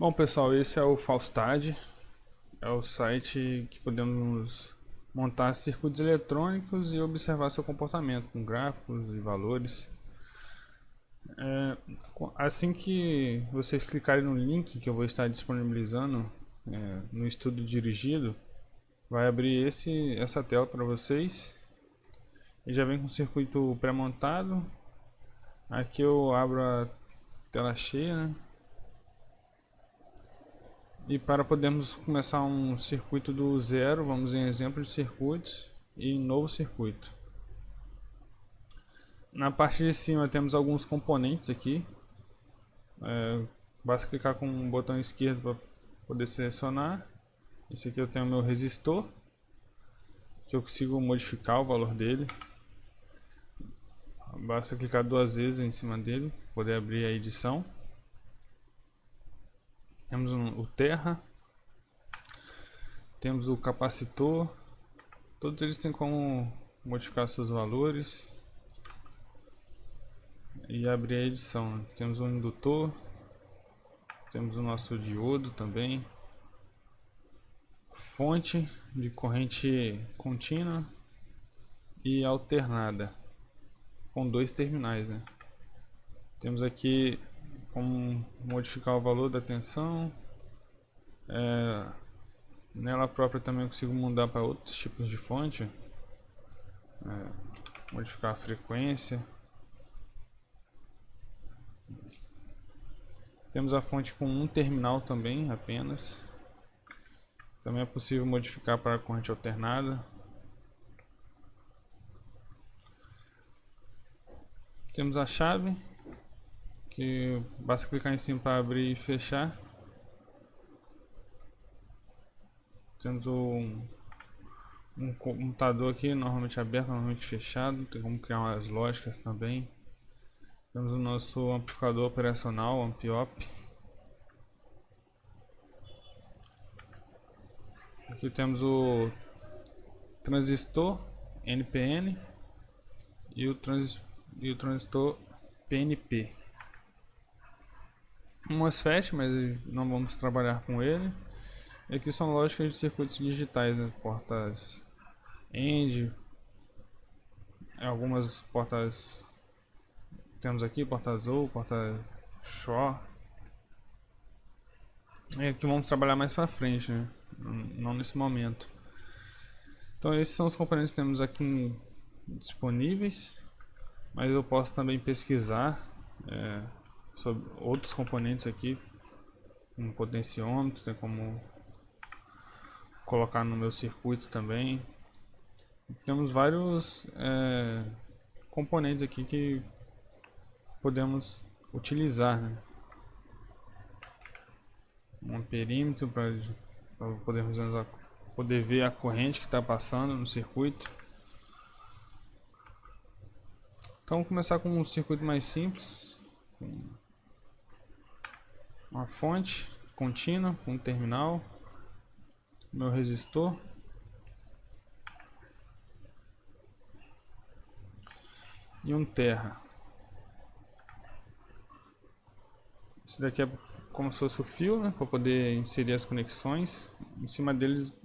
Bom, pessoal, esse é o Faustad, é o site que podemos montar circuitos eletrônicos e observar seu comportamento com gráficos e valores. Assim que vocês clicarem no link que eu vou estar disponibilizando no estudo dirigido, vai abrir essa tela para vocês. Ele já vem com o circuito pré-montado. Aqui eu abro a tela cheia, né? E para podermos começar um circuito do zero, vamos em exemplo de circuitos e novo circuito. Na parte de cima temos alguns componentes aqui. Basta clicar com o botão esquerdo para poder selecionar. Esse aqui eu tenho o meu resistor, que eu consigo modificar o valor dele. Basta clicar duas vezes em cima dele para poder abrir a edição. Temos o terra, temos o capacitor, todos eles têm como modificar seus valores e abrir a edição. Temos um indutor, temos o nosso diodo também, fonte de corrente contínua e alternada, com dois terminais, né? Temos aqui como modificar o valor da tensão. Nela própria também eu consigo mudar para outros tipos de fonte, modificar a frequência. Temos a fonte com um terminal também apenas. Também é possível modificar para a corrente alternada. Temos a chave, que basta clicar em cima para abrir e fechar. Temos um computador aqui, normalmente aberto, normalmente fechado. Tem como criar umas lógicas também. Temos o nosso amplificador operacional, Ampiop. Aqui temos o transistor NPN e o transistor PNP. Um MOSFET, mas não vamos trabalhar com ele. E aqui são lógicas de circuitos digitais, né? Portas AND, algumas portas temos aqui, porta azul, porta SHORT. E aqui vamos trabalhar mais para frente, né? Não nesse momento. Então esses são os componentes que temos aqui disponíveis, mas eu posso também pesquisar sobre outros componentes aqui, um potenciômetro, tem como colocar no meu circuito também. Temos vários componentes aqui que podemos utilizar, né? Um amperímetro para poder ver a corrente que está passando no circuito. Então vamos começar com um circuito mais simples, uma fonte contínua com um terminal, meu resistor, e um terra. Esse daqui é como se fosse o fio, né, para poder inserir as conexões. Em cima deles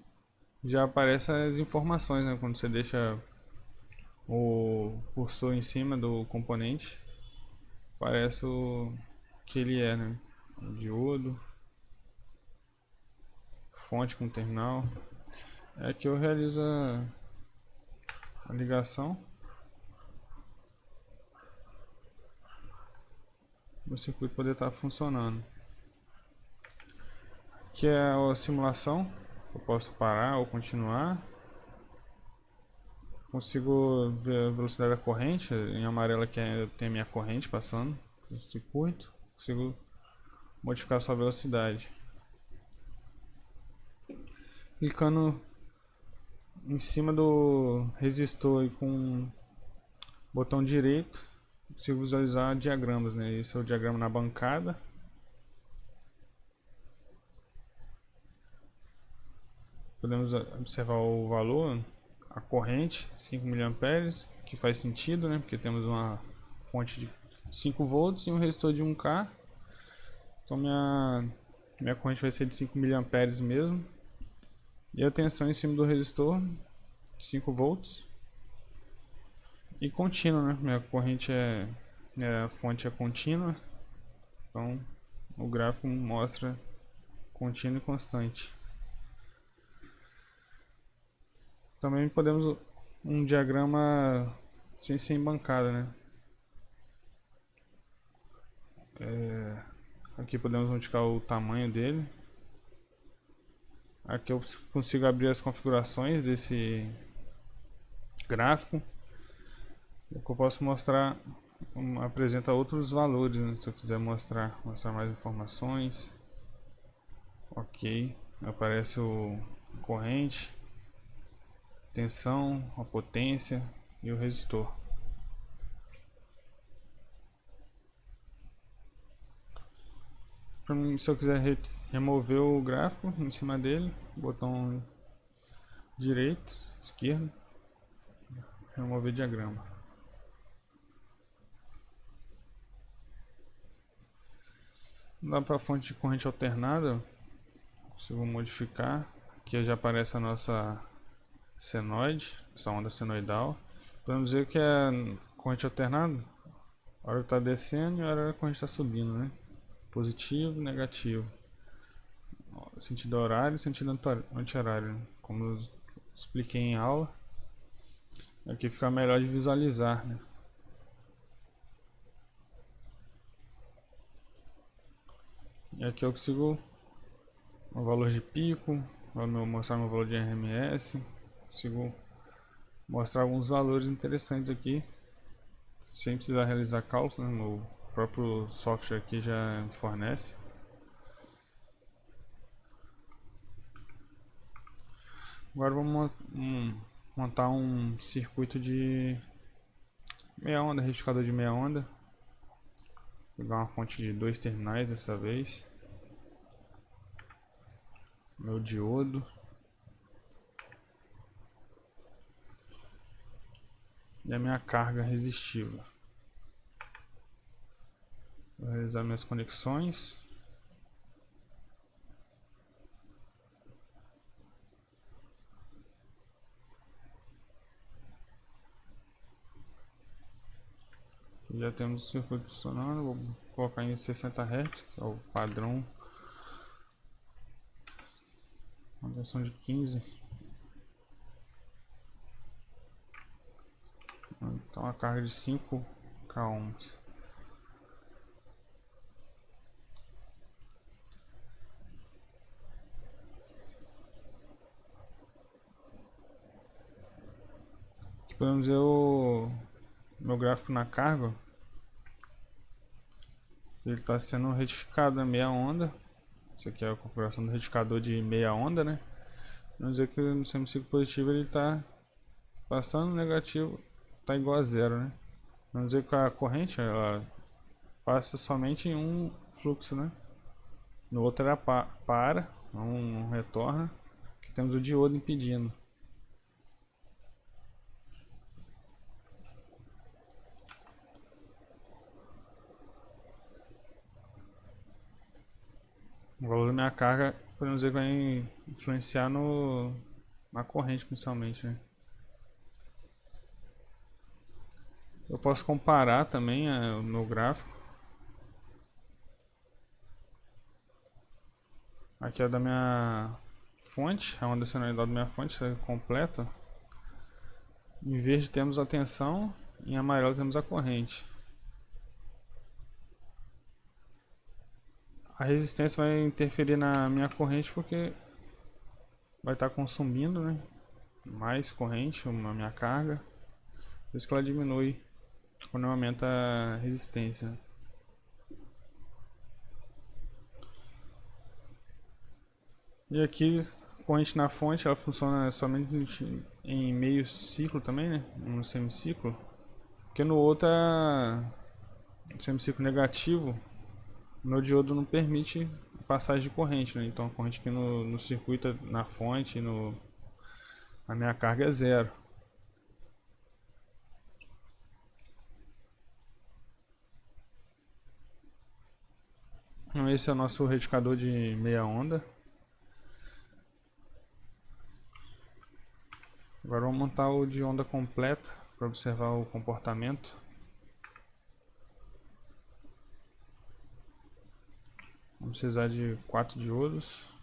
já aparecem as informações, né, quando você deixa o cursor em cima do componente, aparece o que ele é, né? O diodo, fonte com terminal. Aqui eu realizo a ligação. O circuito poder estar funcionando. Aqui é a simulação, eu posso parar ou continuar. Consigo ver a velocidade da corrente, em amarelo aqui tem a minha corrente passando no circuito. Consigo modificar a sua velocidade. Clicando em cima do resistor e com o botão direito, consigo visualizar diagramas, né? Esse é o diagrama na bancada. Podemos observar o valor, a corrente 5 mA, que faz sentido, né? Porque temos uma fonte de 5 volts e um resistor de 1K. Então minha Minha corrente vai ser de 5 mA mesmo. E a tensão em cima do resistor, 5 volts. E contínuo, né? Minha corrente a fonte é contínua. Então o gráfico mostra contínuo e constante. Também podemos um diagrama sem ser em bancada, né? Aqui podemos modificar o tamanho dele. Aqui eu consigo abrir as configurações desse gráfico. Eu posso mostrar, apresenta outros valores, né? Se eu quiser mostrar mais informações. Ok, aparece o corrente, tensão, a potência e o resistor. Se eu quiser remover o gráfico em cima dele, botão direito, esquerdo, remover diagrama. Dá para a fonte de corrente alternada, consigo modificar. Aqui já aparece a nossa senoide, essa onda senoidal. Podemos dizer que é corrente alternada, a hora que está descendo e a hora que a corrente está subindo, né? Positivo, negativo. Sentido horário e sentido anti-horário, né? Como eu expliquei em aula. Aqui fica melhor de visualizar, né? E aqui eu consigo o valor de pico, mostrar meu valor de RMS, consigo mostrar alguns valores interessantes aqui, sem precisar realizar cálculo, né? O próprio software aqui já fornece. Agora vamos montar um circuito de meia onda, retificador de meia onda. Vou pegar uma fonte de 2 terminais dessa vez. Meu diodo. E a minha carga resistiva. Vou realizar minhas conexões. Já temos o circuito funcionando. Vou colocar em 60 Hz, que é o padrão. Uma versão de 15. Então a carga de 5 k-ohms. Aqui podemos ver o meu gráfico na carga. Ele está sendo retificado na meia onda. Essa aqui é a configuração do retificador de meia onda, né? Vamos dizer que no semiciclo positivo ele está passando, negativo está igual a zero, né? Vamos dizer que a corrente ela passa somente em um fluxo, né? No outro ela para, não retorna. Aqui temos o diodo impedindo. O valor da minha carga, podemos dizer que vai influenciar na corrente principalmente, né? Eu posso comparar também o meu gráfico. Aqui é da minha fonte, a onda senoidal da minha fonte, isso é completa. Em verde temos a tensão, em amarelo temos a corrente. A resistência vai interferir na minha corrente porque vai estar consumindo, né, mais corrente na minha carga. Por isso que ela diminui quando aumenta a resistência. E aqui, corrente na fonte, ela funciona somente em meio ciclo também, né, no semiciclo. Porque no outro semiciclo negativo, o meu diodo não permite passagem de corrente, né? Então a corrente aqui no circuito, na fonte, a minha carga é zero. Então esse é o nosso retificador de meia onda. Agora vamos montar o de onda completa para observar o comportamento. Vamos precisar de 4 diodos.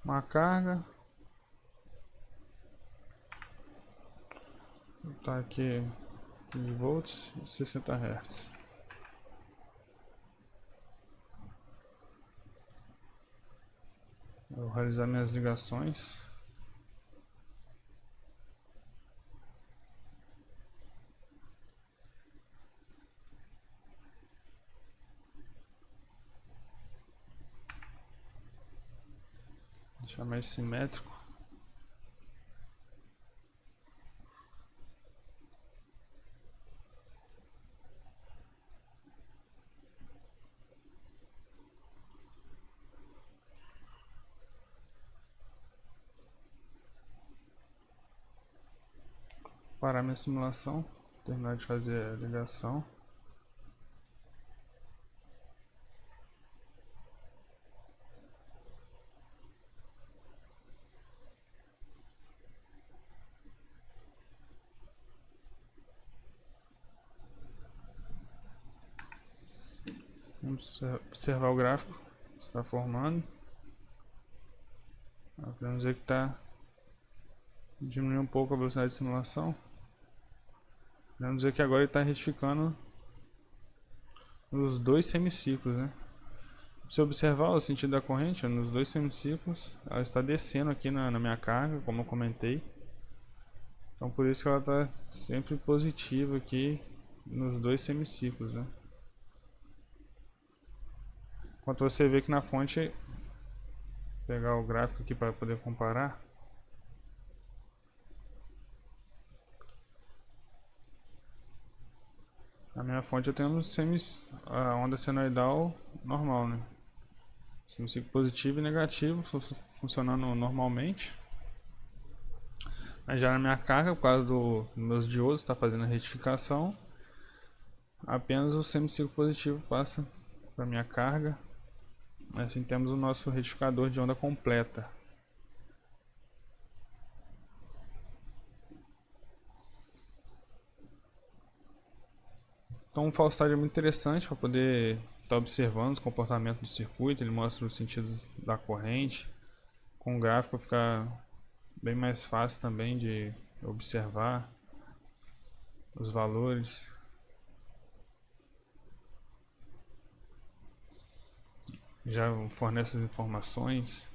Uma carga. Vou botar aqui 15 volts e 60 Hz. Vou realizar minhas ligações. Deixar mais simétrico. Parar minha simulação, terminar de fazer a ligação. Vamos observar o gráfico que está formando. Podemos ver que está diminuindo um pouco a velocidade de simulação. Podemos ver que agora ele está retificando os dois semiciclos, né? Se observar o sentido da corrente, nos dois semiciclos, ela está descendo aqui na minha carga, como eu comentei. Então por isso que ela está sempre positiva aqui nos dois semiciclos, né? Enquanto você vê que na fonte, vou pegar o gráfico aqui para poder comparar. Na minha fonte eu tenho a onda senoidal normal, né? Semiciclo positivo e negativo funcionando normalmente. Mas já na minha carga, por causa dos meus diodos, está fazendo a retificação. Apenas o semiciclo positivo passa para minha carga. Assim temos o nosso retificador de onda completa. Então o falstad é muito interessante para poder estar observando os comportamentos do circuito. Ele mostra os sentidos da corrente. Com o gráfico fica bem mais fácil também de observar os valores. Já fornece as informações.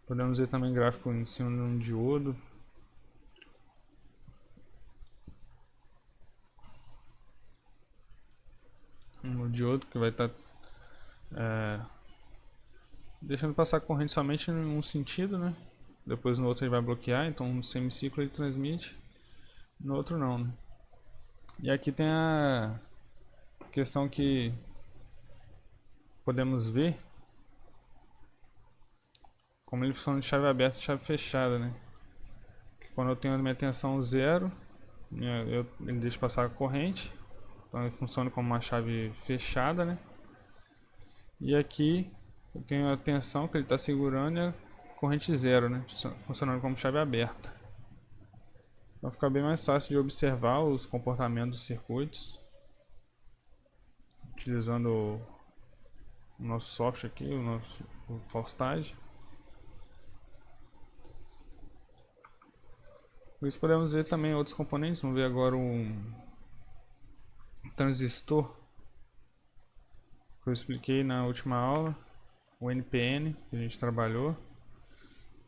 Podemos ver também gráfico em cima de um diodo. Um diodo que vai estar deixando passar a corrente somente em um sentido, né? Depois no outro ele vai bloquear, então no semiciclo ele transmite, no outro não, né? E aqui tem a questão que podemos ver como ele funciona de chave aberta e chave fechada, né? Quando eu tenho a minha tensão zero, ele deixa passar a corrente, então ele funciona como uma chave fechada, né? E aqui eu tenho a tensão que ele está segurando e a corrente zero, né? Funcionando como chave aberta. Então fica bem mais fácil de observar os comportamentos dos circuitos utilizando o nosso software aqui, o falstad. Por isso podemos ver também outros componentes. Vamos ver agora um transistor que eu expliquei na última aula, o NPN que a gente trabalhou.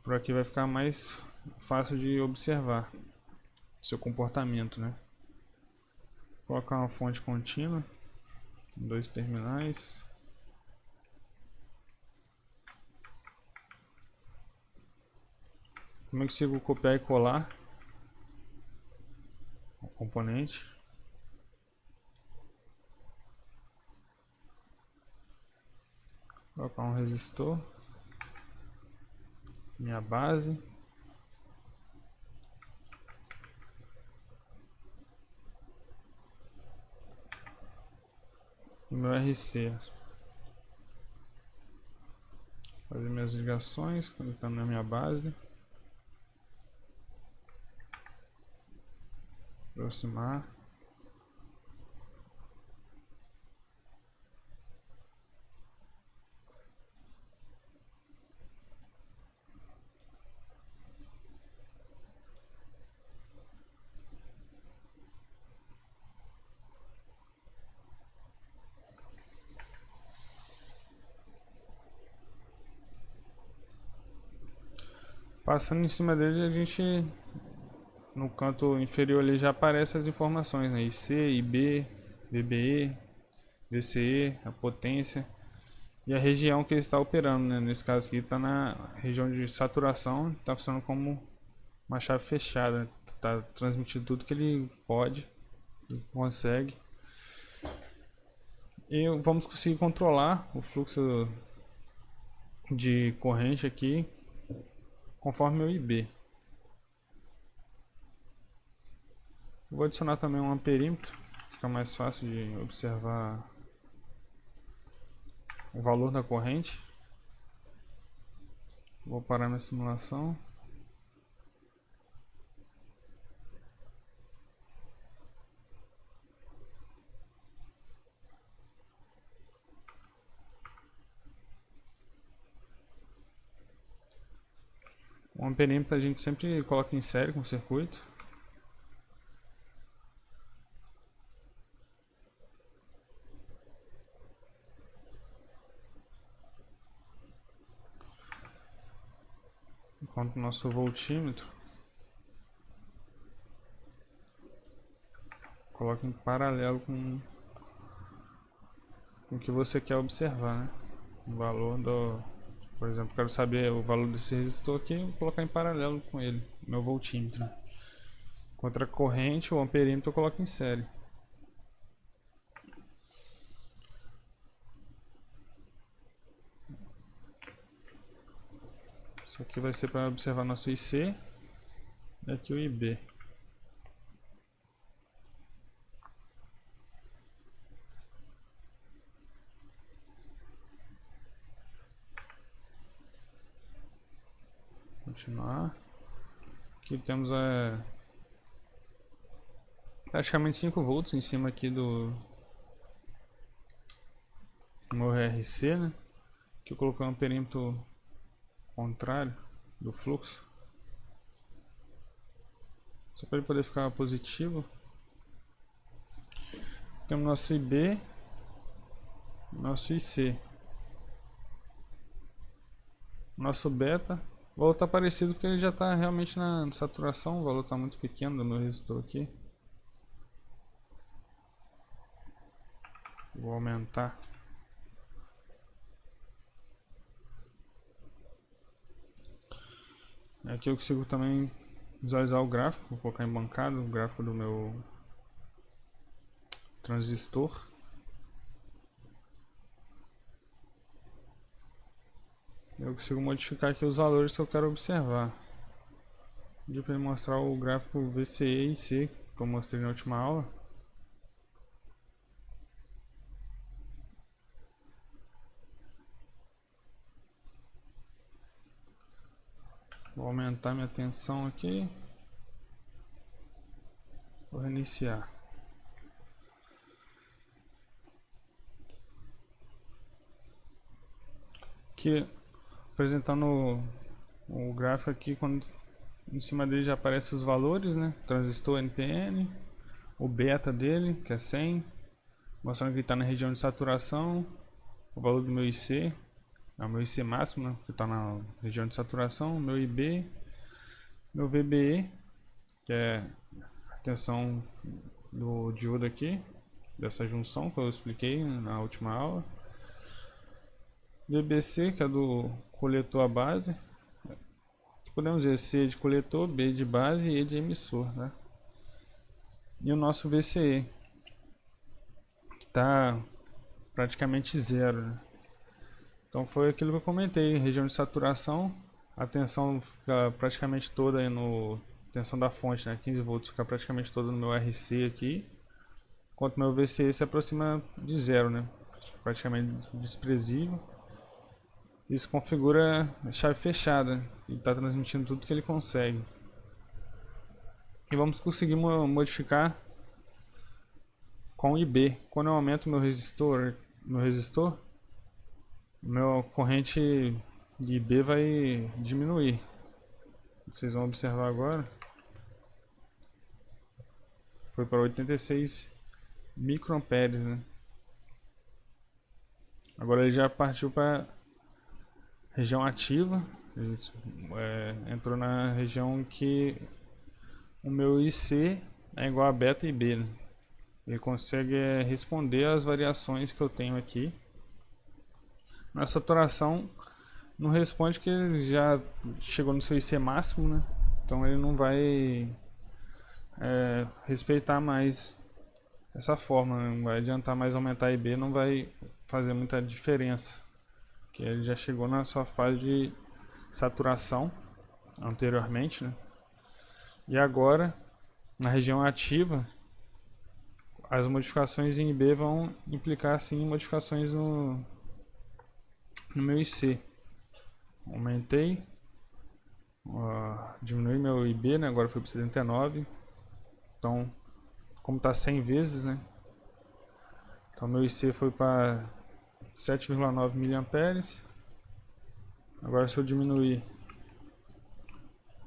Por aqui vai ficar mais fácil de observar seu comportamento, né? Colocar uma fonte contínua, 2 terminais. Como eu consigo copiar e colar o componente? Colocar um resistor, minha base, e meu RC. Fazer minhas ligações, conectando na minha base. Aproximar. Passando em cima dele, a gente no canto inferior ali já aparecem as informações, né? IC, IB, VBE, VCE, a potência e a região que ele está operando, né? Nesse caso aqui está na região de saturação, está funcionando como uma chave fechada, está transmitindo tudo que ele pode, consegue. E vamos conseguir controlar o fluxo de corrente aqui conforme o IB. Vou adicionar também um amperímetro, fica mais fácil de observar o valor da corrente. Vou parar minha simulação. O amperímetro a gente sempre coloca em série com o circuito. Enquanto o nosso voltímetro coloca em paralelo com o que você quer observar, né? O valor do, por exemplo, quero saber o valor desse resistor aqui, vou colocar em paralelo com ele, meu voltímetro. Contra a corrente, o amperímetro eu coloco em série. Isso aqui vai ser para observar nosso IC e aqui o IB. Continuar. Aqui temos praticamente 5 volts em cima aqui do meu RC, né? Aqui eu coloquei um perímetro contrário do fluxo, só para ele poder ficar positivo. Temos nosso IB, nosso IC, nosso beta. O valor está parecido porque ele já está realmente na saturação, o valor está muito pequeno do meu resistor aqui. Vou aumentar. Aqui eu consigo também visualizar o gráfico, vou colocar em bancada o gráfico do meu transistor. Eu consigo modificar aqui os valores que eu quero observar. Pedi para ele mostrar o gráfico VCE e IC que eu mostrei na última aula. Vou aumentar minha tensão aqui. Vou reiniciar. Aqui apresentando o gráfico aqui, quando em cima dele já aparecem os valores, né? Transistor NPN, o beta dele, que é 100, mostrando que ele está na região de saturação, o valor do meu IC, é o meu IC máximo, né? Que está na região de saturação, meu IB, meu VBE, que é a tensão do diodo aqui, dessa junção que eu expliquei na última aula. VBC, que é do coletor à base. Podemos dizer C de coletor, B de base e E de emissor, né? E o nosso VCE, que está praticamente zero, né? Então foi aquilo que eu comentei, região de saturação, a tensão fica praticamente toda aí no tensão da fonte, né? 15 volts fica praticamente toda no meu RC aqui, enquanto meu VCE se aproxima de zero, né? Praticamente desprezível. Isso configura a chave fechada e está transmitindo tudo que ele consegue. E vamos conseguir modificar com o IB. Quando eu aumento meu resistor, meu corrente de IB vai diminuir. Vocês vão observar agora. Foi para 86 microamperes, né? Agora ele já partiu para região ativa. Entrou na região que o meu IC é igual a beta e B, né? Ele consegue responder às variações que eu tenho aqui. Na saturação não responde, que ele já chegou no seu IC máximo, né? Então ele não vai respeitar mais essa forma, né? Não vai adiantar mais aumentar IB, não vai fazer muita diferença, que ele já chegou na sua fase de saturação anteriormente, né? E agora, na região ativa, as modificações em IB vão implicar sim modificações no meu IC. Aumentei, diminui meu IB, né? Agora foi para 79. Então, como está 100 vezes, né? Então meu IC foi para 7,9 mA. Agora se eu diminuir,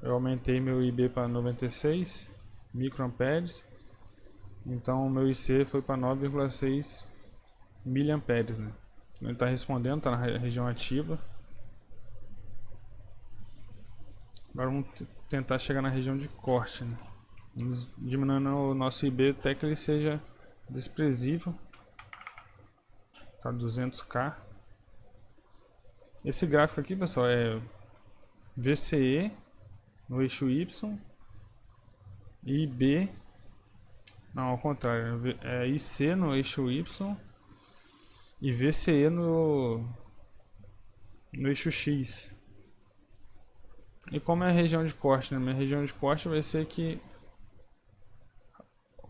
eu aumentei meu IB para 96 microamperes. Então o meu IC foi para 9,6 miliamperes, né? Ele está respondendo, está na região ativa. Agora vamos tentar chegar na região de corte, né? Vamos diminuindo o nosso IB até que ele seja desprezível. Tá 200K. Esse gráfico aqui, pessoal, é VCE no eixo Y e IB, não, ao contrário, é IC no eixo Y e VCE no eixo X. E como é a região de corte, né? Minha região de corte vai ser que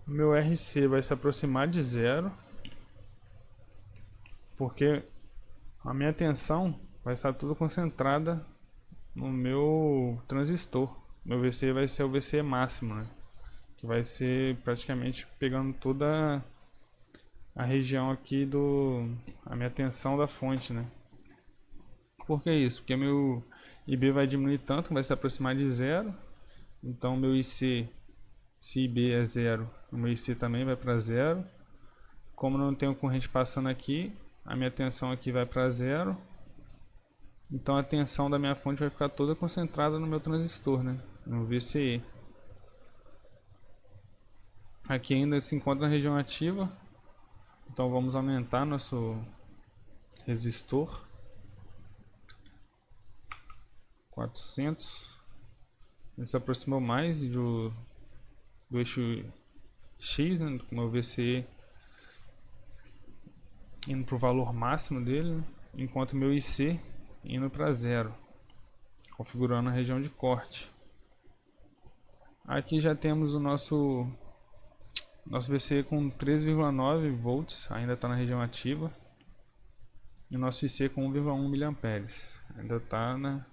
meu RC vai se aproximar de zero, porque a minha tensão vai estar tudo concentrada no meu transistor. Meu VCE vai ser o VCE máximo, né? Que vai ser praticamente pegando toda a região aqui a minha tensão da fonte, né? Por que isso? Porque meu IB vai diminuir tanto, vai se aproximar de zero. Então meu IC, se IB é zero, o meu IC também vai para zero. Como não tenho corrente passando aqui, a minha tensão aqui vai para zero. Então a tensão da minha fonte vai ficar toda concentrada no meu transistor, né? No VCE. Aqui ainda se encontra na região ativa. Então vamos aumentar nosso resistor. 400. Ele se aproximou mais do eixo X, né? Com o meu VCE indo para o valor máximo dele, né? Enquanto o meu IC indo para zero, configurando a região de corte. Aqui já temos o nosso VCE com 3,9 volts, ainda está na região ativa, e o nosso IC com 1,1 miliamperes, ainda está na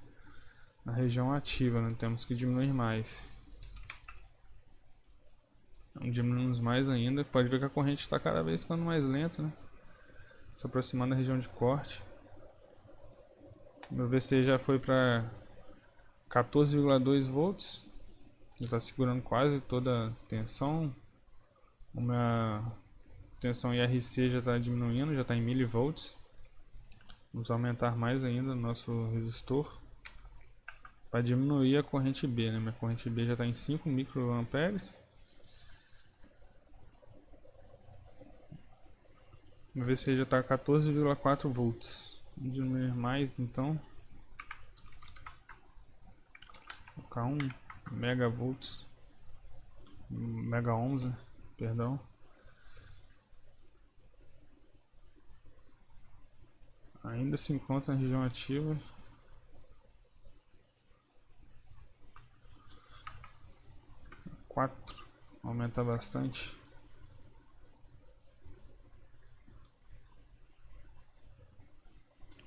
região ativa, né? Temos que diminuir mais. Diminuímos mais ainda, pode ver que a corrente está cada vez ficando mais lenta, né? Se aproximando da região de corte. Meu VCE já foi para 14,2 volts, está segurando quase toda a tensão. A minha tensão IRC já está diminuindo, já está em milivolts. Vamos aumentar mais ainda o nosso resistor para diminuir a corrente B, né? Minha corrente B já está em 5 microamperes. Meu VCI já está 14,4 volts. Vamos diminuir mais então. Vou colocar 1 megavolts. Mega ohms, perdão. Ainda se encontra na região ativa. 4, aumenta bastante.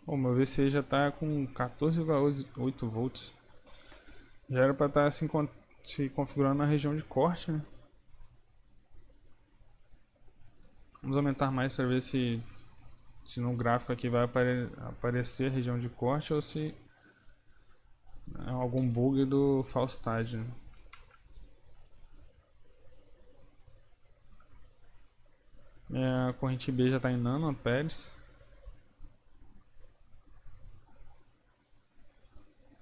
O meu VCI já está com 14,8 volts. Já era para estar se configurando na região de corte, né? Vamos aumentar mais para ver se no gráfico aqui vai aparecer a região de corte ou se é algum bug do Falstad, né? Minha corrente B já está em nanoamperes.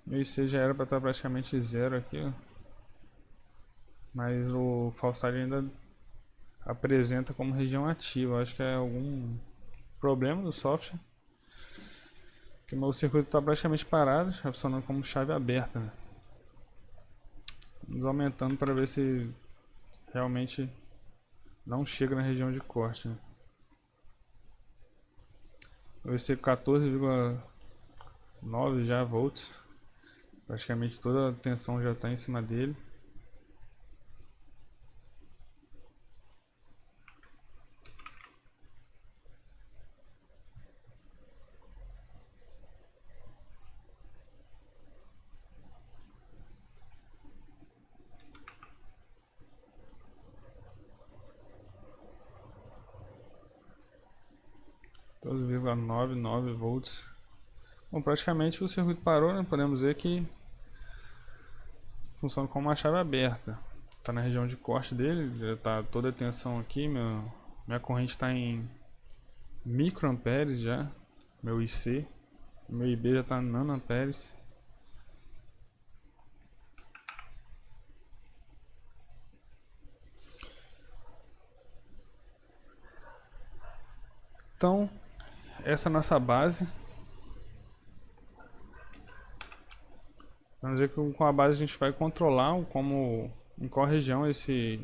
Meu IC já era para estar praticamente zero aqui, ó. Mas o Falstad ainda apresenta como região ativa. Acho que é algum problema do software. Que meu circuito está praticamente parado, já funcionando como chave aberta, né? Vamos aumentando para ver se realmente não chega na região de corte, né? Vai ser 14,9 já volts. Praticamente toda a tensão já está em cima dele. ,99 volts. Bom, praticamente o circuito parou, né? Podemos dizer que funciona como uma chave aberta. Está na região de corte dele, já está toda a tensão aqui. Minha corrente está em microamperes já, meu IC. Meu IB já está em nanoamperes. Então, essa é a nossa base. Vamos dizer que com a base a gente vai controlar em qual região esse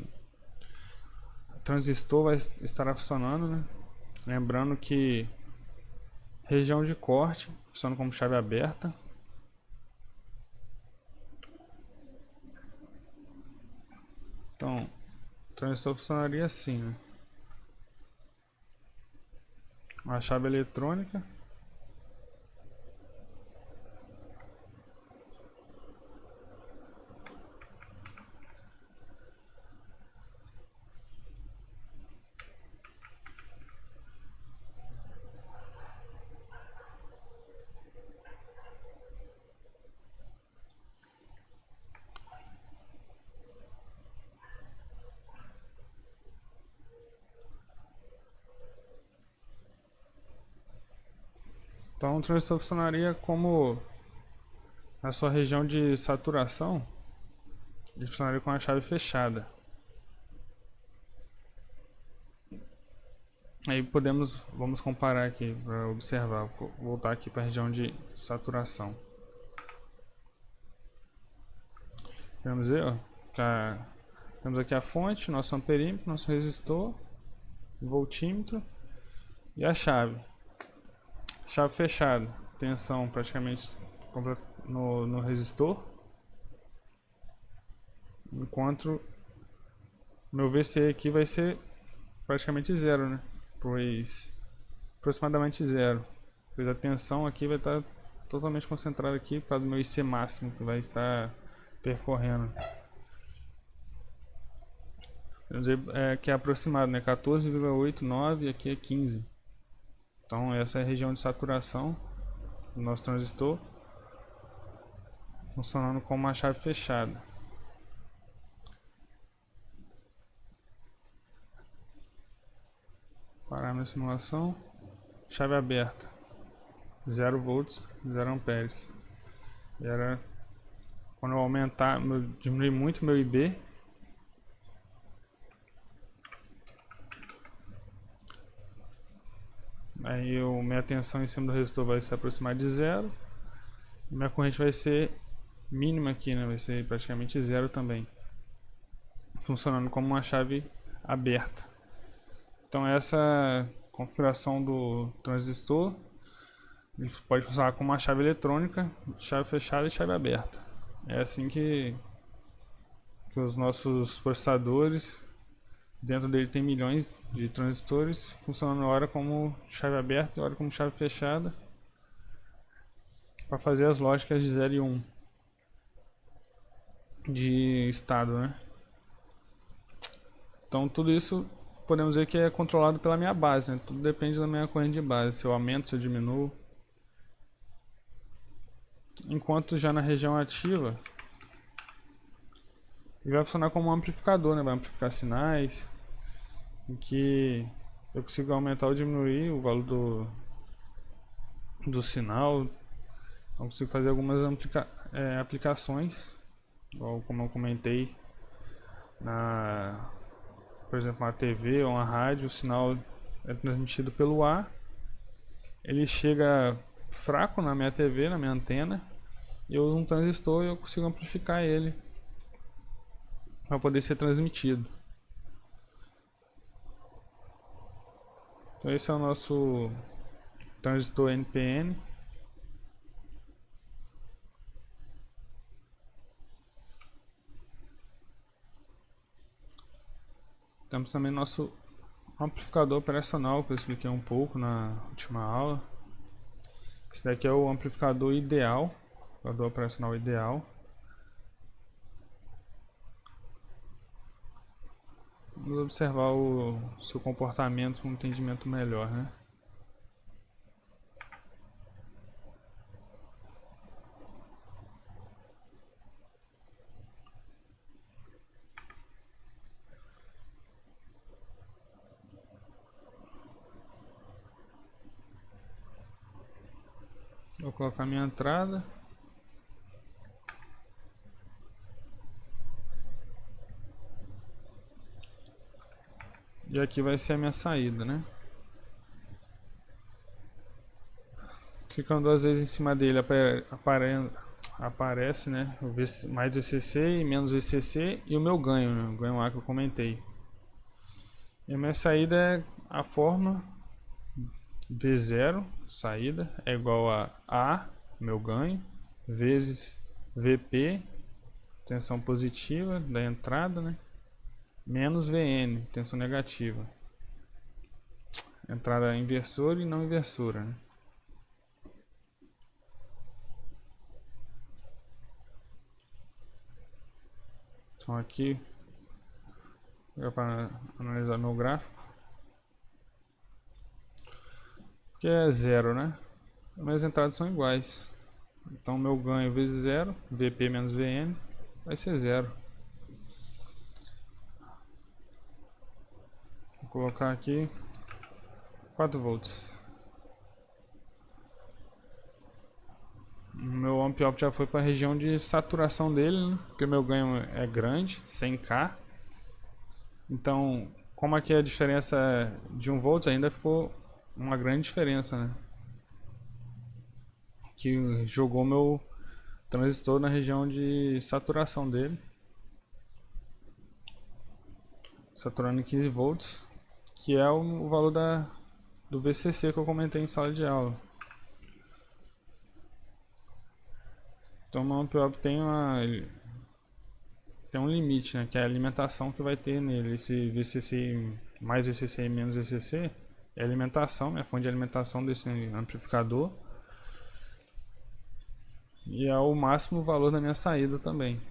transistor vai estar funcionando, né? Lembrando que região de corte funciona como chave aberta. Então, o transistor funcionaria assim, né? Uma chave eletrônica. Então o transistor funcionaria como na sua região de saturação, ele funcionaria com a chave fechada. Aí vamos comparar aqui para observar. Vou voltar aqui para a região de saturação. Vamos ver, ó, temos aqui a fonte, nosso amperímetro, nosso resistor, voltímetro e a chave. Chave fechada, tensão praticamente no resistor, enquanto meu VC aqui vai ser praticamente zero, né? Pois aproximadamente zero, pois a tensão aqui vai estar totalmente concentrada aqui para o meu IC máximo que vai estar percorrendo. Vamos dizer que é aproximado, né? 14,89 e aqui é 15. Então essa é a região de saturação do nosso transistor, funcionando como uma chave fechada. Parar na simulação. Chave aberta. 0 volts, 0 amperes. E era quando eu aumentar, diminuir muito meu IB, Aí minha tensão em cima do resistor vai se aproximar de zero. Minha corrente vai ser mínima aqui, né? Vai ser praticamente zero também, funcionando como uma chave aberta. Então essa configuração do transistor, ele pode funcionar como uma chave eletrônica, chave fechada e chave aberta. É assim que os nossos processadores, dentro dele tem milhões de transistores, funcionando hora como chave aberta e hora como chave fechada, para fazer as lógicas de 0 e 1 de estado, né? Então tudo isso podemos dizer que é controlado pela minha base, né? Tudo depende da minha corrente de base, se eu aumento, se eu diminuo. Enquanto já na região ativa, ele vai funcionar como um amplificador, né? Vai amplificar sinais, em que eu consigo aumentar ou diminuir o valor do sinal. Então consigo fazer algumas aplicações, como eu comentei, por exemplo, uma TV ou uma rádio, o sinal é transmitido pelo ar, ele chega fraco na minha TV, na minha antena, e eu uso um transistor e eu consigo amplificar ele para poder ser transmitido. Então esse é o nosso transistor NPN. Temos também nosso amplificador operacional, que eu expliquei um pouco na última aula. Esse daqui é o amplificador ideal, amplificador operacional ideal. Vamos observar o seu comportamento com um entendimento melhor, né? Vou colocar minha entrada. E aqui vai ser a minha saída, né? Clicando duas vezes em cima dele aparece, né, mais VCC e menos VCC e o meu ganho, né, o ganho A que eu comentei. E a minha saída é a forma V0, saída, é igual a meu ganho, vezes VP, tensão positiva da entrada, né, menos VN, tensão negativa. Entrada inversora e não inversora, né. Então aqui, para analisar meu gráfico, que é zero, né? Minhas entradas são iguais. Então meu ganho vezes zero, VP menos VN, vai ser zero. Vou colocar aqui 4 volts. O meu amp-op já foi para a região de saturação dele, né? Porque meu ganho é grande, 100K. Então, como aqui a diferença é de 1 volts, ainda ficou uma grande diferença, né? Que jogou meu transistor na região de saturação dele, saturando em 15 volts, que é o valor do VCC que eu comentei em sala de aula. Então o amp-op tem um limite, né, que é a alimentação que vai ter nele. Esse VCC, mais VCC e menos VCC, é a alimentação, é a fonte de alimentação desse amplificador. E é o máximo valor da minha saída também.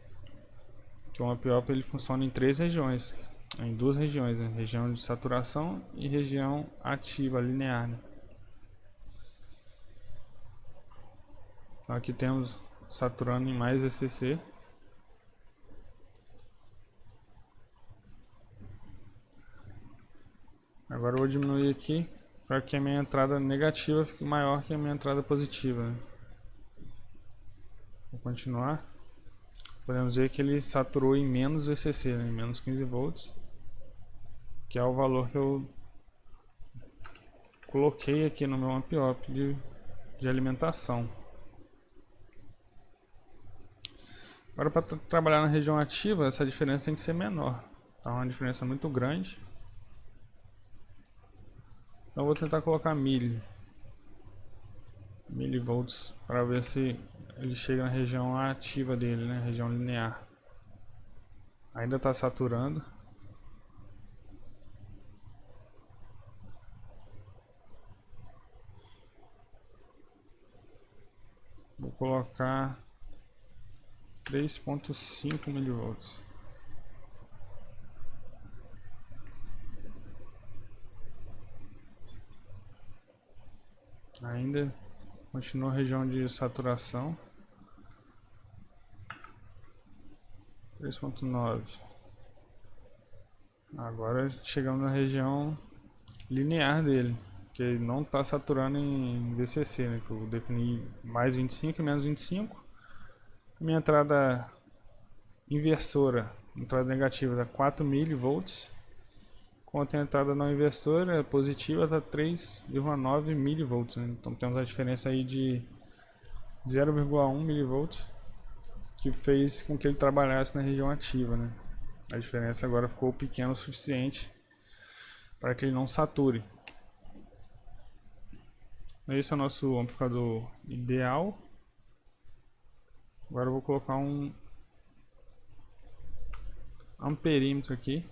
Que o amp-op ele funciona em 3 regiões, em 2 regiões, né? Região de saturação e região ativa, linear, né? Então aqui temos saturando em mais VCC. Agora eu vou diminuir aqui para que a minha entrada negativa fique maior que a minha entrada positiva, né? Vou continuar. Podemos ver que ele saturou em menos VCC, né? Em menos 15 volts, que é o valor que eu coloquei aqui no meu amp-op de alimentação. Agora, para trabalhar na região ativa, essa diferença tem que ser menor. Tá uma diferença muito grande. Então, eu vou tentar colocar milivolts para ver se ele chega na região ativa dele, né? Região linear. Ainda está saturando. Vou colocar 3.5 milivolts. Ainda continua a região de saturação. 3.9. Agora chegamos na região linear dele, que ele não está saturando em VCC, né? Que eu defini mais 25 e menos 25. Minha entrada inversora, entrada negativa, está 4 milivolts. Enquanto a entrada não inversora positiva está 3,9 milivolts, né? Então temos a diferença aí de 0,1 milivolts, que fez com que ele trabalhasse na região ativa, né? A diferença agora ficou pequena o suficiente para que ele não sature. Esse é o nosso amplificador ideal. Agora eu vou colocar um amperímetro aqui.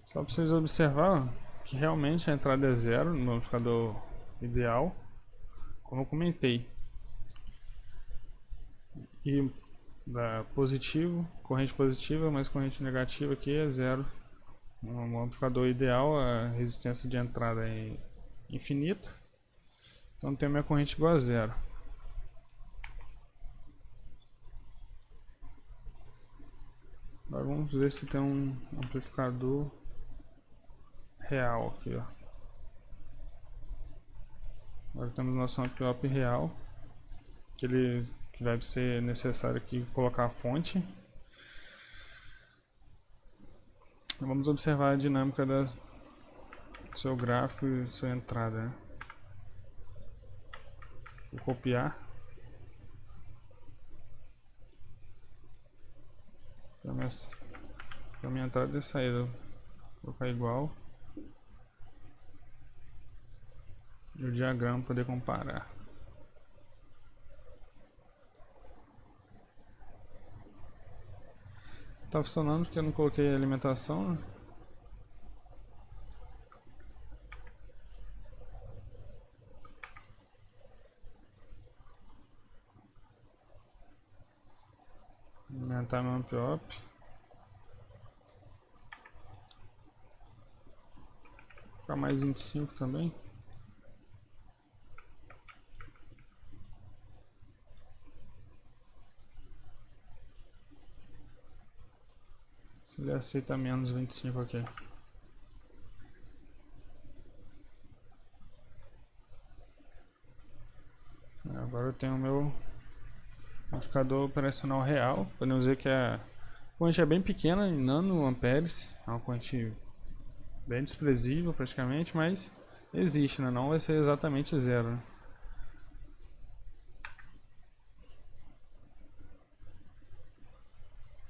Só para vocês observar que realmente a entrada é zero no meu amplificador ideal, como eu comentei. E da positivo, corrente positiva mais corrente negativa aqui é zero. No amplificador ideal a resistência de entrada é infinita, então tem a minha corrente igual a zero. Agora vamos ver se tem um amplificador real aqui, ó. Agora temos nosso amp-op real, que vai ser necessário aqui colocar a fonte. Vamos observar a dinâmica do seu gráfico e sua entrada, né? Vou copiar para minha entrada e saída. Vou colocar igual. E o diagrama para poder comparar. Tá funcionando porque eu não coloquei alimentação, né? Aumentar meu amp-op. Colocar mais 25 também. Se ele aceita menos 25 aqui. Agora eu tenho o meu amplificador operacional real. Podemos ver que a corrente é bem pequena, em nanoamperes. É uma corrente bem desprezível praticamente, mas existe, né? Não vai ser exatamente zero, né?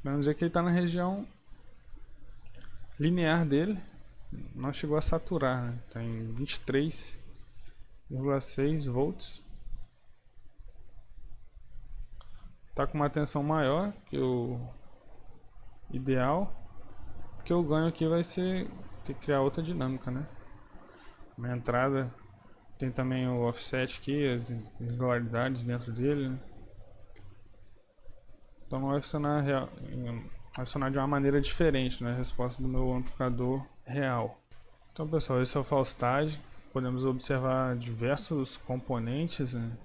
Vamos dizer que ele está na região linear dele, não chegou a saturar, né? Tem 23,6 volts. Está com uma tensão maior que o ideal, porque o ganho aqui vai ser ter que criar outra dinâmica, né? Minha entrada tem também o offset aqui, as irregularidades dentro dele, né? Então vai funcionar de uma maneira diferente, né, a resposta do meu amplificador real. Então pessoal, esse é o Falstad. Podemos observar diversos componentes, né?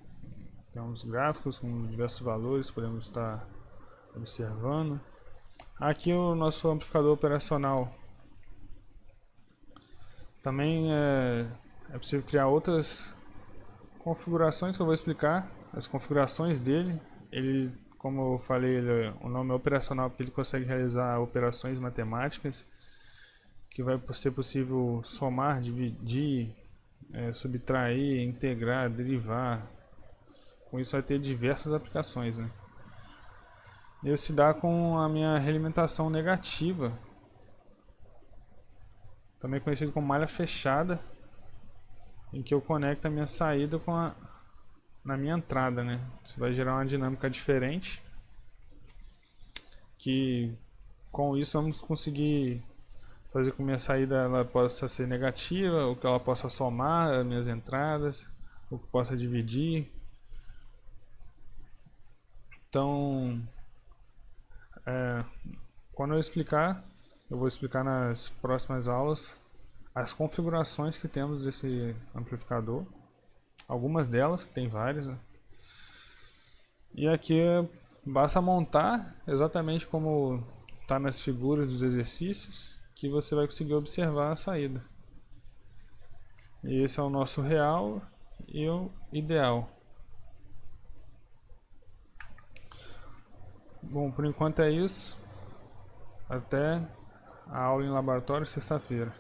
Temos gráficos com diversos valores, podemos estar observando. Aqui o nosso amplificador operacional. Também é possível criar outras configurações que eu vou explicar. As configurações dele. Ele, como eu falei, o nome é operacional porque ele consegue realizar operações matemáticas que vai ser possível somar, dividir, subtrair, integrar, derivar. Com isso vai ter diversas aplicações, né? Isso se dá com a minha realimentação negativa, também conhecido como malha fechada, em que eu conecto a minha saída na minha entrada, né? Isso vai gerar uma dinâmica diferente, que com isso vamos conseguir fazer com que minha saída ela possa ser negativa, ou que ela possa somar as minhas entradas, ou que possa dividir. Então, quando eu vou explicar nas próximas aulas as configurações que temos desse amplificador, algumas delas, que tem várias, né? E aqui basta montar exatamente como está nas figuras dos exercícios, que você vai conseguir observar a saída. E esse é o nosso real e o ideal. Bom, por enquanto é isso. Até a aula em laboratório sexta-feira.